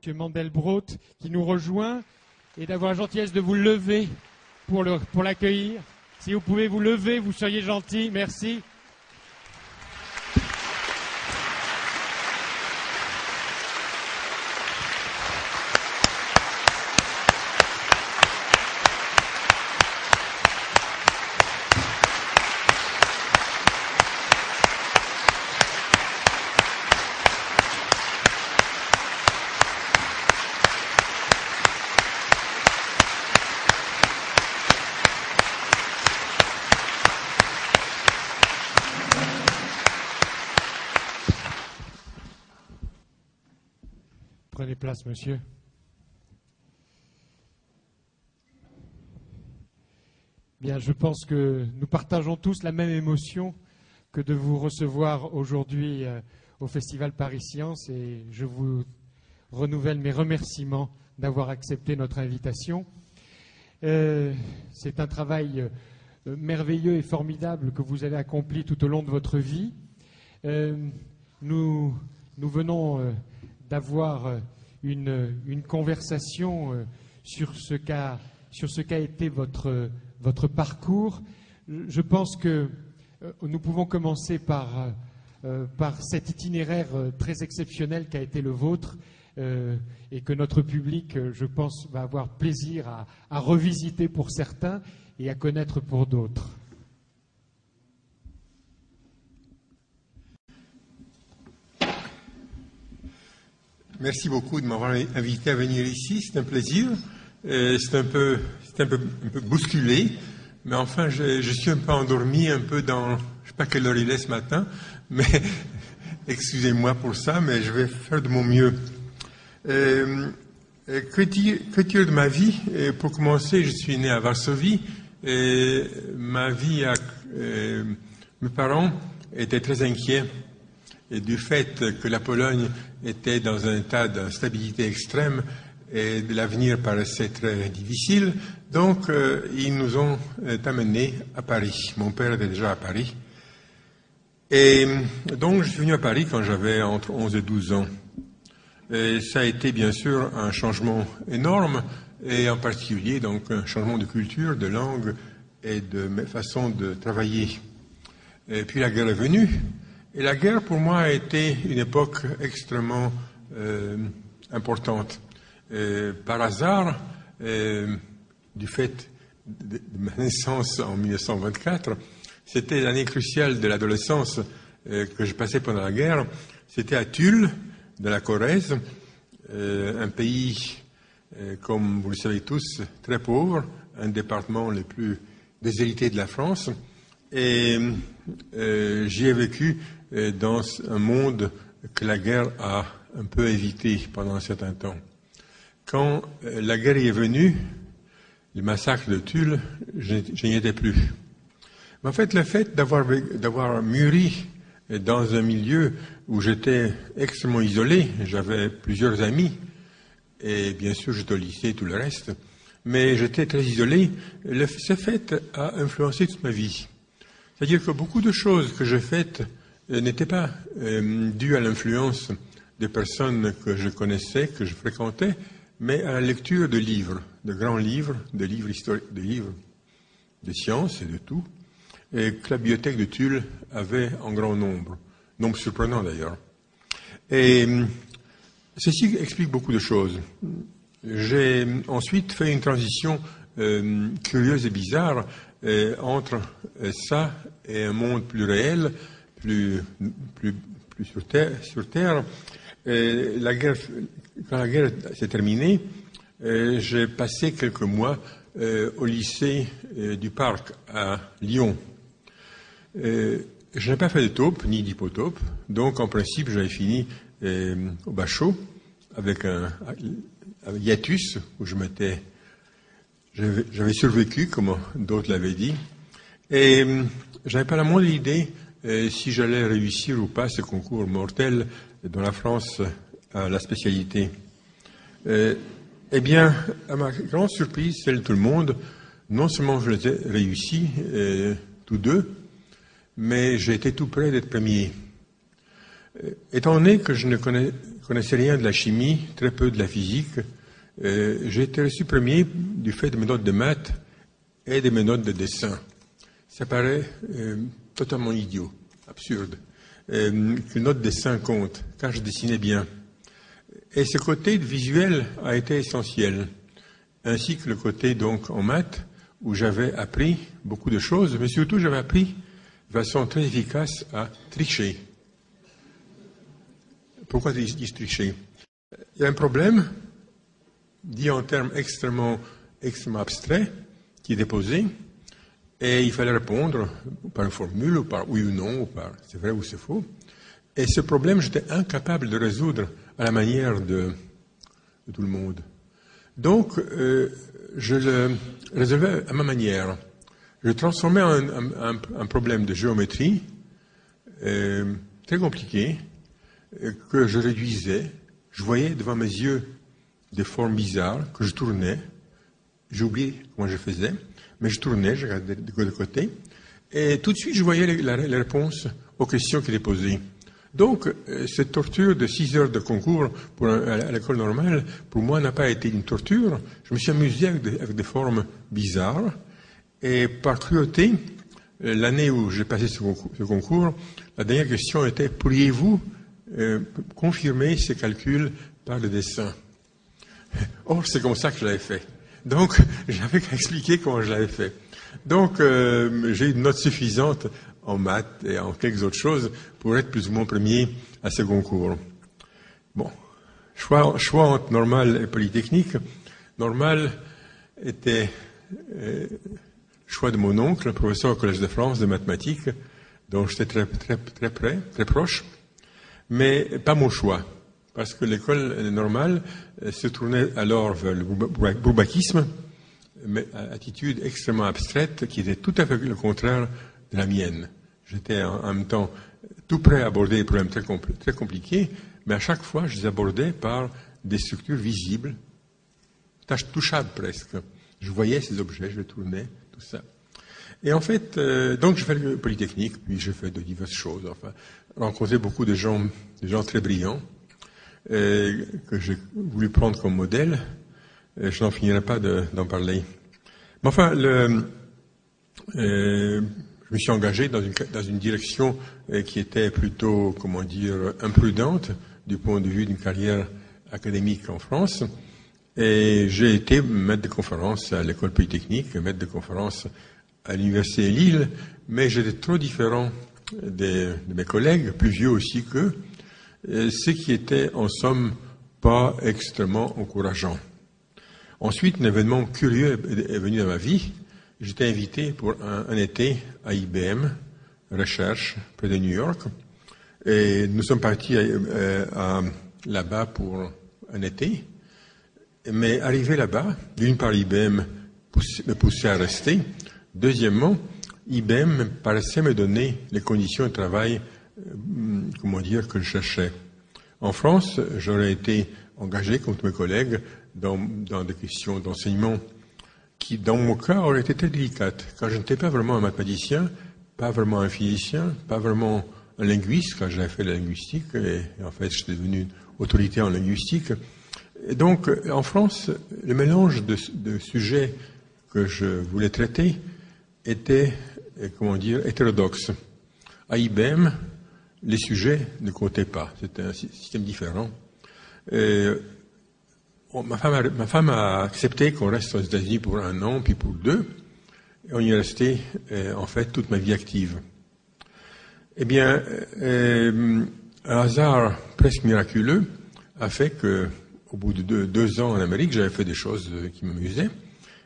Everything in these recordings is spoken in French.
M. Mandelbrot, qui nous rejoint, et d'avoir la gentillesse de vous lever pour l'accueillir. Si vous pouvez vous lever, vous seriez gentil. Merci. Prenez place, monsieur. Bien, je pense que nous partageons tous la même émotion que de vous recevoir aujourd'hui au Festival Paris Science, et je vous renouvelle mes remerciements d'avoir accepté notre invitation. C'est un travail merveilleux et formidable que vous avez accompli tout au long de votre vie. Nous venons d'avoir une conversation sur ce qu'a été votre parcours. Je pense que nous pouvons commencer par cet itinéraire très exceptionnel qu'a été le vôtre, et que notre public, je pense, va avoir plaisir à revisiter pour certains et à connaître pour d'autres. Merci beaucoup de m'avoir invité à venir ici, c'est un plaisir. C'est un peu bousculé, mais enfin je suis un peu endormi, un peu dans, je ne sais pas quelle heure il est ce matin, mais excusez-moi pour ça, mais je vais faire de mon mieux. Que dire de ma vie? Pour commencer, je suis né à Varsovie. Ma vie, mes parents étaient très inquiets et du fait que la Pologne était dans un état d'instabilité extrême et de l'avenir paraissait très difficile. Donc, ils nous ont amenés à Paris. Mon père était déjà à Paris. Et donc, je suis venu à Paris quand j'avais entre 11 et 12 ans. Et ça a été, bien sûr, un changement énorme, et en particulier, donc, un changement de culture, de langue et de façon de travailler. Et puis, la guerre est venue. Et la guerre, pour moi, a été une époque extrêmement importante. Par hasard, du fait de ma naissance en 1924, c'était l'année cruciale de l'adolescence que je passais pendant la guerre. C'était à Tulle, dans la Corrèze, un pays, comme vous le savez tous, très pauvre, un département le plus déshérité de la France. Et j'y ai vécu dans un monde que la guerre a un peu évité pendant un certain temps. Quand la guerre est venue, le massacre de Tulle, je n'y étais plus. Mais en fait, le fait d'avoir mûri dans un milieu où j'étais extrêmement isolé, j'avais plusieurs amis, et bien sûr j'étais au lycée et tout le reste, mais j'étais très isolé, ce fait a influencé toute ma vie. C'est-à-dire que beaucoup de choses que j'ai faites n'étaient pas dues à l'influence des personnes que je connaissais, que je fréquentais, mais à la lecture de livres, de grands livres, de livres historiques, de livres de sciences et de tout, et que la bibliothèque de Tulle avait en grand nombre surprenant d'ailleurs. Et ceci explique beaucoup de choses. J'ai ensuite fait une transition curieuse et bizarre entre ça et un monde plus réel, plus sur terre. Quand la guerre s'est terminée, j'ai passé quelques mois au lycée du Parc à Lyon. Je n'ai pas fait de taupe ni d'hypotope, donc en principe j'avais fini au Bachot avec un hiatus où j'avais survécu, comme d'autres l'avaient dit, et je n'avais pas la moindre idée si j'allais réussir ou pas ce concours mortel dont la France a la spécialité. Eh bien, à ma grande surprise, celle de tout le monde, non seulement je les ai réussi, tous deux, mais j'ai été tout près d'être premier. Étant donné que je ne connaissais rien de la chimie, très peu de la physique. J'ai été reçu premier du fait de mes notes de maths et de mes notes de dessin. Ça paraît totalement idiot, absurde, qu'une note de dessin compte, car je dessinais bien. Et ce côté visuel a été essentiel, ainsi que le côté donc en maths, où j'avais appris beaucoup de choses, mais surtout j'avais appris de façon très efficace à tricher. Pourquoi dis-je tricher? Il y a un problème, dit en termes extrêmement abstraits, qui est déposé, et il fallait répondre par une formule, ou par oui ou non, ou par c'est vrai ou c'est faux. Et ce problème, j'étais incapable de résoudre à la manière de tout le monde. Donc, je le résolvais à ma manière. Je transformais un problème de géométrie très compliqué, que je réduisais. Je voyais devant mes yeux des formes bizarres que je tournais. J'ai oublié comment je faisais, mais je tournais, je regardais de côté, et tout de suite je voyais les réponses aux questions qui étaient posées. Donc, cette torture de 6 heures de concours à l'école normale, pour moi, n'a pas été une torture. Je me suis amusé avec des formes bizarres. Et par cruauté, l'année où j'ai passé ce concours, la dernière question était, pourriez-vous confirmer ces calculs par le dessin? Or, c'est comme ça que je l'avais fait. Donc, j'avais qu'à expliquer comment je l'avais fait. Donc, j'ai eu une note suffisante en maths et en quelques autres choses pour être plus ou moins premier à ce concours. Bon, choix entre normal et polytechnique. Normal était choix de mon oncle, professeur au Collège de France de mathématiques, dont j'étais très proche, mais pas mon choix, parce que l'école normale se tournait alors vers le bourbakisme, mais attitude extrêmement abstraite qui était tout à fait le contraire de la mienne. J'étais en même temps tout prêt à aborder des problèmes très compliqués, mais à chaque fois, je les abordais par des structures visibles, touchables presque. Je voyais ces objets, je les tournais, tout ça. Et en fait, donc je fais le Polytechnique, puis je fais de diverses choses. Enfin, rencontrer beaucoup de gens très brillants, que j'ai voulu prendre comme modèle. Je n'en finirai pas d'en parler. Mais enfin, je me suis engagé dans une direction qui était plutôt, comment dire, imprudente du point de vue d'une carrière académique en France. Et j'ai été maître de conférence à l'école polytechnique, maître de conférence à l'université Lille, mais j'étais trop différent de mes collègues, plus vieux aussi qu'eux, ce qui était en somme pas extrêmement encourageant. Ensuite, un événement curieux est venu dans ma vie. J'étais invité pour un été à IBM, recherche, près de New York. Et nous sommes partis là-bas pour un été. Mais arrivé là-bas, d'une part, IBM me poussait à rester. Deuxièmement, IBM paraissait me donner les conditions de travail, que je cherchais. En France, j'aurais été engagé, comme tous mes collègues, dans des questions d'enseignement qui, dans mon cas, auraient été très délicates. Car je n'étais pas vraiment un mathématicien, pas vraiment un physicien, pas vraiment un linguiste, car j'avais fait la linguistique, et en fait, j'étais devenu une autorité en linguistique. Et donc, en France, le mélange de sujets que je voulais traiter était, hétérodoxe. À IBM, les sujets ne comptaient pas. C'était un système différent. Ma femme a accepté qu'on reste aux États-Unis pour 1 an, puis pour 2. Et on y est resté, en fait, toute ma vie active. Eh bien, un hasard presque miraculeux a fait que, au bout de 2 ans en Amérique, j'avais fait des choses qui m'amusaient.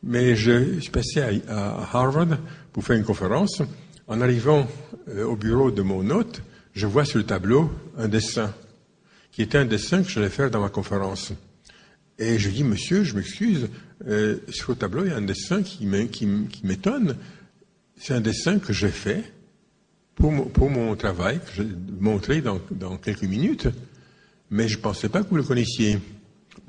Mais je suis passé à Harvard pour faire une conférence. En arrivant au bureau de mon hôte, je vois sur le tableau un dessin, qui était un dessin que j'allais faire dans ma conférence. Et je dis, monsieur, je m'excuse, sur le tableau, il y a un dessin qui m'étonne. C'est un dessin que j'ai fait pour mon travail, que je vais montrer dans quelques minutes, mais je ne pensais pas que vous le connaissiez.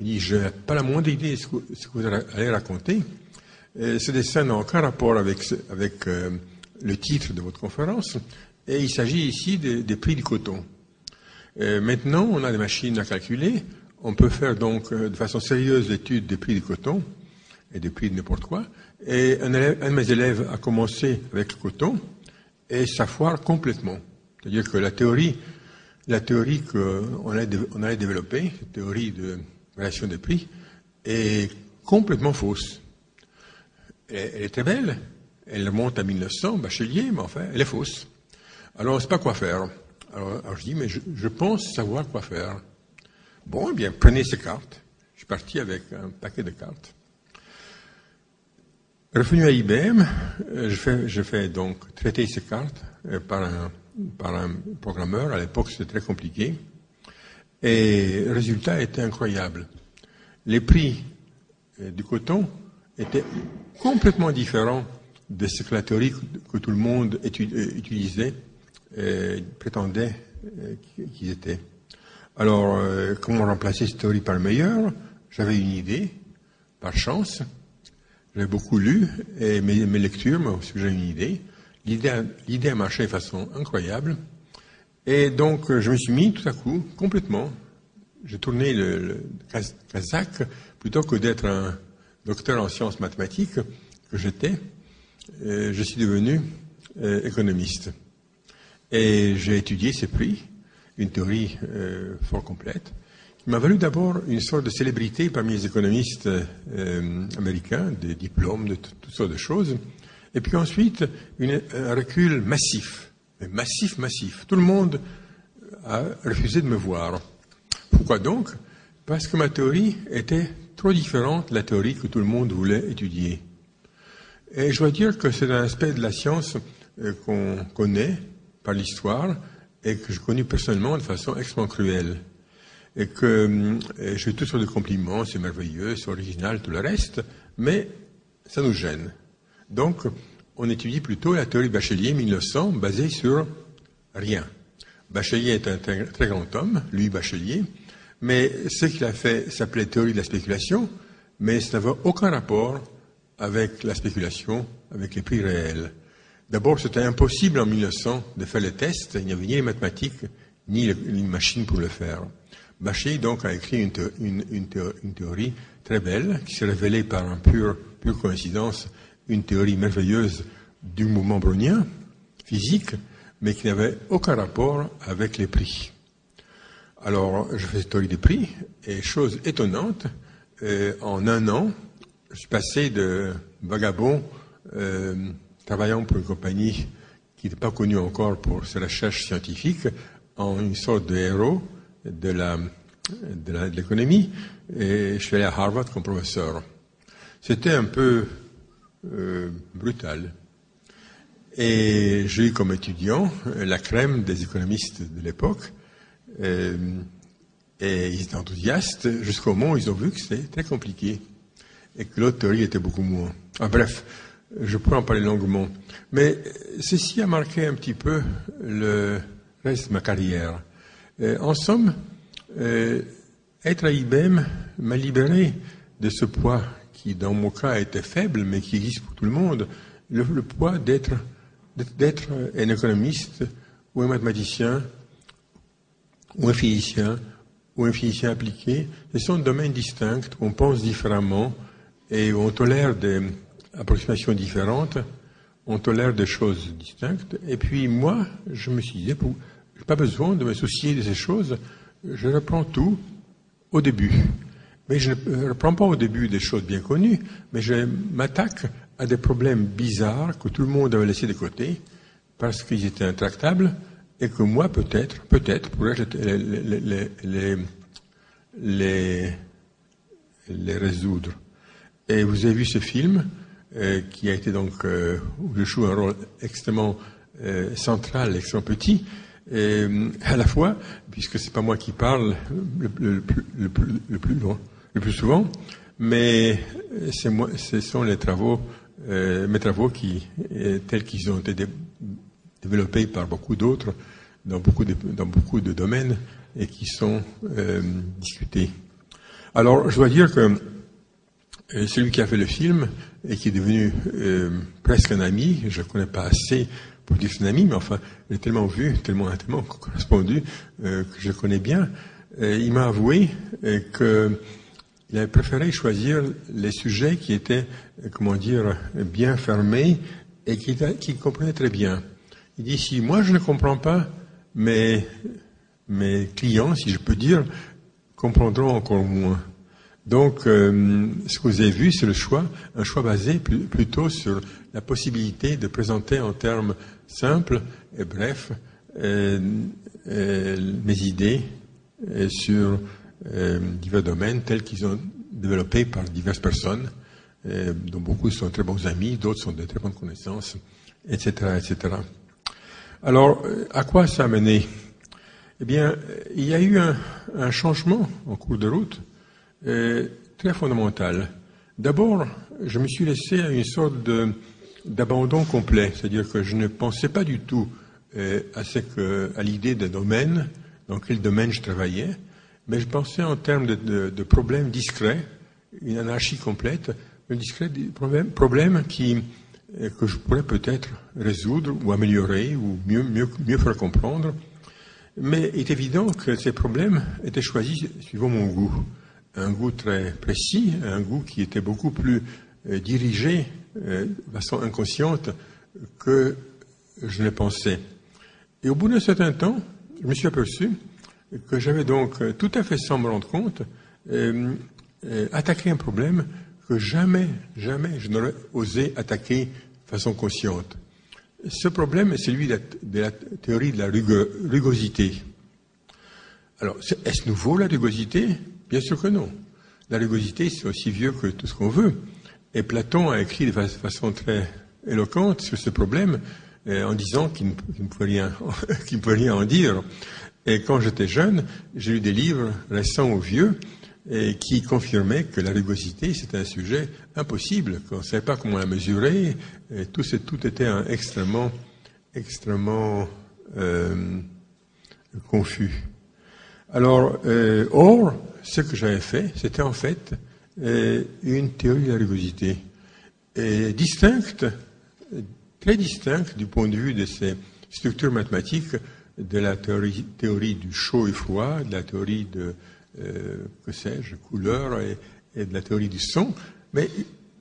Il dit, je n'ai pas la moindre idée de ce que vous allez raconter. Ce dessin n'a aucun rapport avec le titre de votre conférence, et il s'agit ici des prix du coton. Maintenant, on a des machines à calculer. On peut faire donc de façon sérieuse l'étude des prix du coton et des prix de n'importe quoi. Et un de mes élèves a commencé avec le coton et ça foire complètement. C'est-à-dire que la théorie qu'on allait développer, cette théorie de variation des prix, est complètement fausse. Elle est très belle, elle remonte à 1900, Bachelier, mais enfin, elle est fausse. Alors, on ne sait pas quoi faire. Alors je dis, mais je pense savoir quoi faire. Bon, eh bien, prenez ces cartes. Je suis parti avec un paquet de cartes. Revenu à IBM, je fais donc traiter ces cartes par un programmeur. À l'époque, c'était très compliqué. Et le résultat était incroyable. Les prix du coton étaient complètement différents de ce que la théorie que tout le monde utilisait prétendait qu'ils étaient. Alors, comment remplacer cette théorie par le meilleur? J'avais une idée, par chance. J'avais beaucoup lu, et mes lectures m'ont suggéré une idée. L'idée a marché de façon incroyable. Et donc, je me suis mis tout à coup, complètement. J'ai tourné le Kazakh, plutôt que d'être un docteur en sciences mathématiques que j'étais. Je suis devenu économiste. Et j'ai étudié ces prix, une théorie fort complète, qui m'a valu d'abord une sorte de célébrité parmi les économistes américains, des diplômes, de toutes sortes de choses. Et puis ensuite, un recul massif. Mais massif. Tout le monde a refusé de me voir. Pourquoi donc? Parce que ma théorie était trop différente de la théorie que tout le monde voulait étudier. Et je dois dire que c'est un aspect de la science qu'on connaît par l'histoire et que j'ai connu personnellement de façon extrêmement cruelle. Et que j'ai toutes sortes de compliments, c'est merveilleux, c'est original, tout le reste, mais ça nous gêne. Donc, on étudie plutôt la théorie de Bachelier 1900 basée sur rien. Bachelier est un très grand homme, lui Bachelier, mais ce qu'il a fait s'appelait théorie de la spéculation, mais ça n'avait aucun rapport avec la spéculation, avec les prix réels. D'abord, c'était impossible en 1900 de faire les tests, il n'y avait ni les mathématiques, ni les machines pour le faire. Bachelier, donc, a écrit une théorie très belle, qui s'est révélée par une pure coïncidence, une théorie merveilleuse du mouvement brownien, physique, mais qui n'avait aucun rapport avec les prix. Alors, je fais cette théorie des prix, et chose étonnante, en un an, je suis passé de vagabond, travaillant pour une compagnie qui n'était pas connue encore pour ses recherches scientifiques, en une sorte de héros de l'économie, et je suis allé à Harvard comme professeur. C'était un peu brutal. Et j'ai eu comme étudiant la crème des économistes de l'époque, et ils étaient enthousiastes jusqu'au moment où ils ont vu que c'était très compliqué et que l'autre théorie était beaucoup moins. Bref, je pourrais en parler longuement. Mais ceci a marqué un petit peu le reste de ma carrière. En somme, être à IBM m'a libéré de ce poids qui, dans mon cas, était faible, mais qui existe pour tout le monde, le poids d'être un économiste ou un mathématicien ou un physicien appliqué. Ce sont domaines distincts où on pense différemment et où on tolère des approximations différentes, on tolère des choses distinctes. Et puis moi, je me suis dit, je n'ai pas besoin de me soucier de ces choses, je reprends tout au début. Mais je ne reprends pas au début des choses bien connues, mais je m'attaque à des problèmes bizarres que tout le monde avait laissés de côté parce qu'ils étaient intractables et que moi, peut-être, pourrais les résoudre. Et vous avez vu ce film qui a été donc où je joue un rôle extrêmement central, extrêmement petit, et à la fois, puisque c'est pas moi qui parle le plus souvent, mais ce sont mes travaux tels qu'ils ont été développés par beaucoup d'autres dans beaucoup de domaines et qui sont discutés. Alors, je dois dire que celui qui a fait le film et qui est devenu presque un ami, je ne le connais pas assez pour dire son ami, mais enfin, je l'ai tellement vu, tellement correspondu, que je le connais bien. Il m'a avoué qu'il avait préféré choisir les sujets qui étaient, bien fermés et qu'il comprenait très bien. Il dit, si moi je ne comprends pas, mes clients, si je peux dire, comprendront encore moins. Donc, ce que vous avez vu, c'est un choix basé plutôt sur la possibilité de présenter en termes simples et brefs mes idées sur divers domaines tels qu'ils ont développés par diverses personnes, dont beaucoup sont très bons amis, d'autres sont de très bonnes connaissances, etc., etc. Alors, à quoi ça a mené? Eh bien, il y a eu un changement en cours de route très fondamental. D'abord, je me suis laissé à une sorte d'abandon complet, c'est-à-dire que je ne pensais pas du tout à l'idée d'un domaine, dans quel domaine je travaillais, mais je pensais en termes de problèmes discrets, une anarchie complète, problèmes que je pourrais peut-être résoudre ou améliorer ou mieux faire comprendre. Mais il est évident que ces problèmes étaient choisis suivant mon goût. Un goût très précis, un goût qui était beaucoup plus dirigé de façon inconsciente que je ne pensais. Et au bout d'un certain temps, je me suis aperçu que j'avais donc, tout à fait sans me rendre compte, attaqué un problème que jamais je n'aurais osé attaquer de façon consciente. Ce problème est celui de la théorie de la rugosité. Alors, est-ce nouveau, la rugosité? Bien sûr que non. La rugosité, c'est aussi vieux que tout ce qu'on veut. Et Platon a écrit de façon très éloquente sur ce problème, en disant qu'il ne pouvait rien en dire. Et quand j'étais jeune, j'ai lu des livres récents ou vieux, et qui confirmaient que la rugosité, c'était un sujet impossible, qu'on ne savait pas comment la mesurer, et tout était extrêmement confus. Alors, or, ce que j'avais fait, c'était en fait une théorie de la rugosité, très distincte du point de vue de ces structures mathématiques, de la théorie du chaud et froid, de la théorie de couleur et de la théorie du son, mais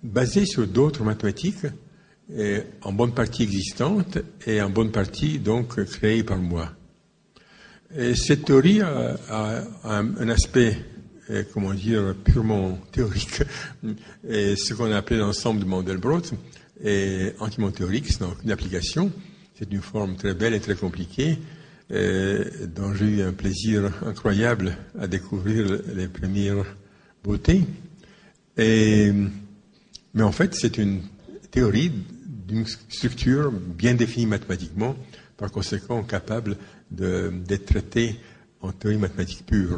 basée sur d'autres mathématiques, en bonne partie existantes et en bonne partie donc créées par moi. Et cette théorie a un aspect, purement théorique, et ce qu'on a appelé l'ensemble de Mandelbrot, et entièrement théorique, c'est donc une application. C'est une forme très belle et très compliquée, dont j'ai eu un plaisir incroyable à découvrir les premières beautés. Mais en fait, c'est une théorie d'une structure bien définie mathématiquement, par conséquent capable d'être traitée en théorie mathématique pure.